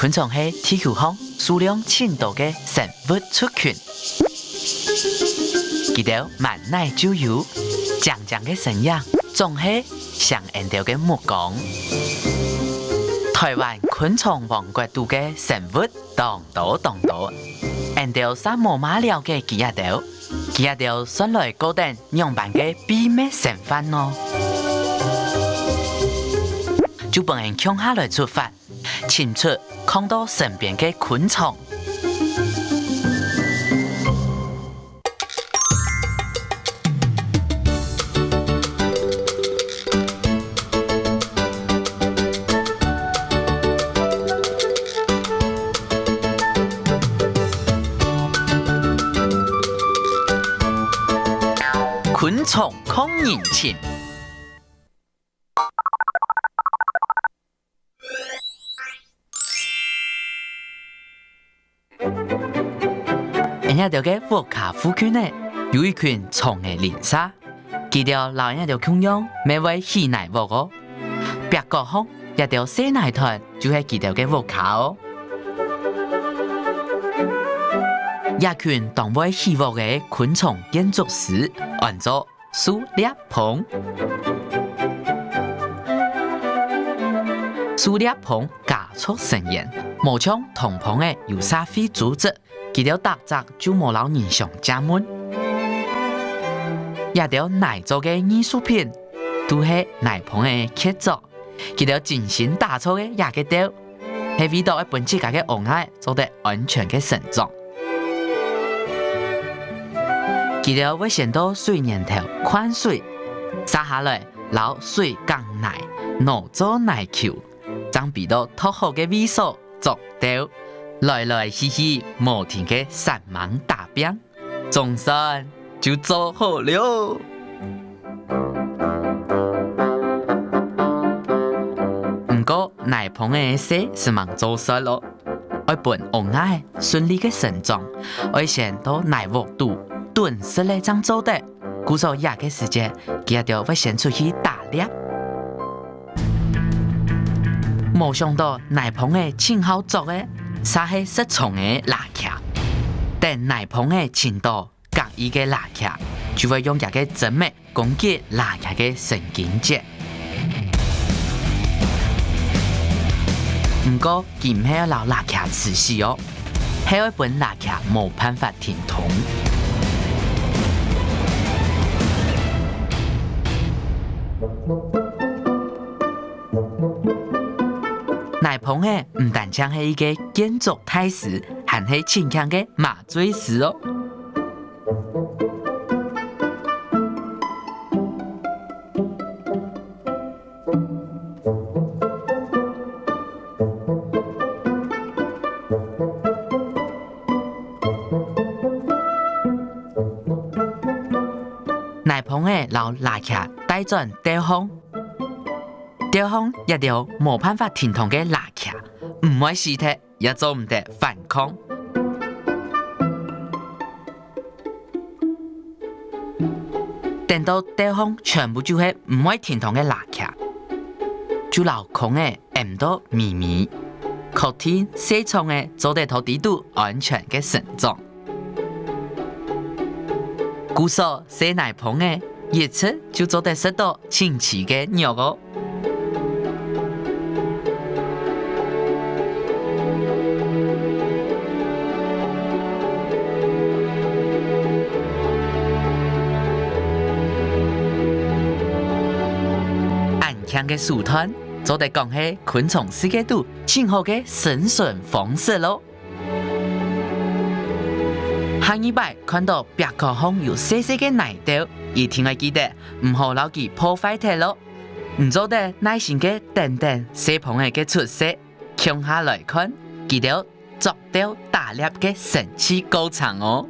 昆虫是地球上数量千多嘅生物族群，佢哋慢奶就有，長長嘅身影，總係像人哋嘅目光。台灣昆蟲王國度嘅生物當多，人哋啥冇馬了嘅佢一條算來高等樣板嘅秘密身份咯。就幫人向下來出發，清楚看到身邊嘅昆蟲。昆蟲抗人情。人家條嘅沃卡附近呢，有一群蟲嘅連沙，佢條老人家條窮樣，咩位起奶沃哦，別個空一條細奶團，就係佢條嘅沃卡哦。一群當位起沃嘅昆蟲建築師，按做蘇裂棚。蘇裂棚加速成型，無像銅棚嘅有沙飛組織。佢條特質就冇老人想加滿，一條奶做嘅藝術品，都係奶棚嘅傑作。佢條精心打造嘅也個雕，係為到一本自家嘅王愛做得安全嘅成長。佢條會先到水源頭寬水，撒下來撈水降奶，攞做奶球，將俾到托好嘅味素做雕。來來去去無停嘅三芒大餅，總算就做好了。不過奶棚嘅事是忙做實咯，愛本王愛順利嘅成長，愛先到奶鑊度燉實嚟將做得，故所廿嘅時間，佢就會先出去打獵。冇想到奶棚嘅真好做嘅。沙係食蟲嘅辣茄，但奶棚嘅前度隔意嘅辣茄，就會用一個針脈攻擊辣茄嘅神經節。不過佢唔係要留辣茄吃死哦，係一本辣茄冇辦法停通。奶棚嘅唔單止係一個建築大師，還係堅強嘅麻醉師哦。奶棚嘅老辣茄帶轉吊烘。吊烘一條冇辦法停通嘅辣茄，唔會死體，也做唔得反抗。等到吊烘全部就係唔會停通嘅辣茄，就留空嘅唔到咪咪，確定細蟲嘅做得到地度安全嘅成長。故所細奶棚嘅一次就做得食到清奇嘅肉哦。強嘅樹團做得講係昆蟲世界度前後嘅生存方式咯。下一擺看到別個空有細細嘅奶豆，一定要記得唔好留佢破壞掉咯。唔做得耐心嘅等小朋友嘅出世，向下來看，記得做到打獵嘅神奇過程哦。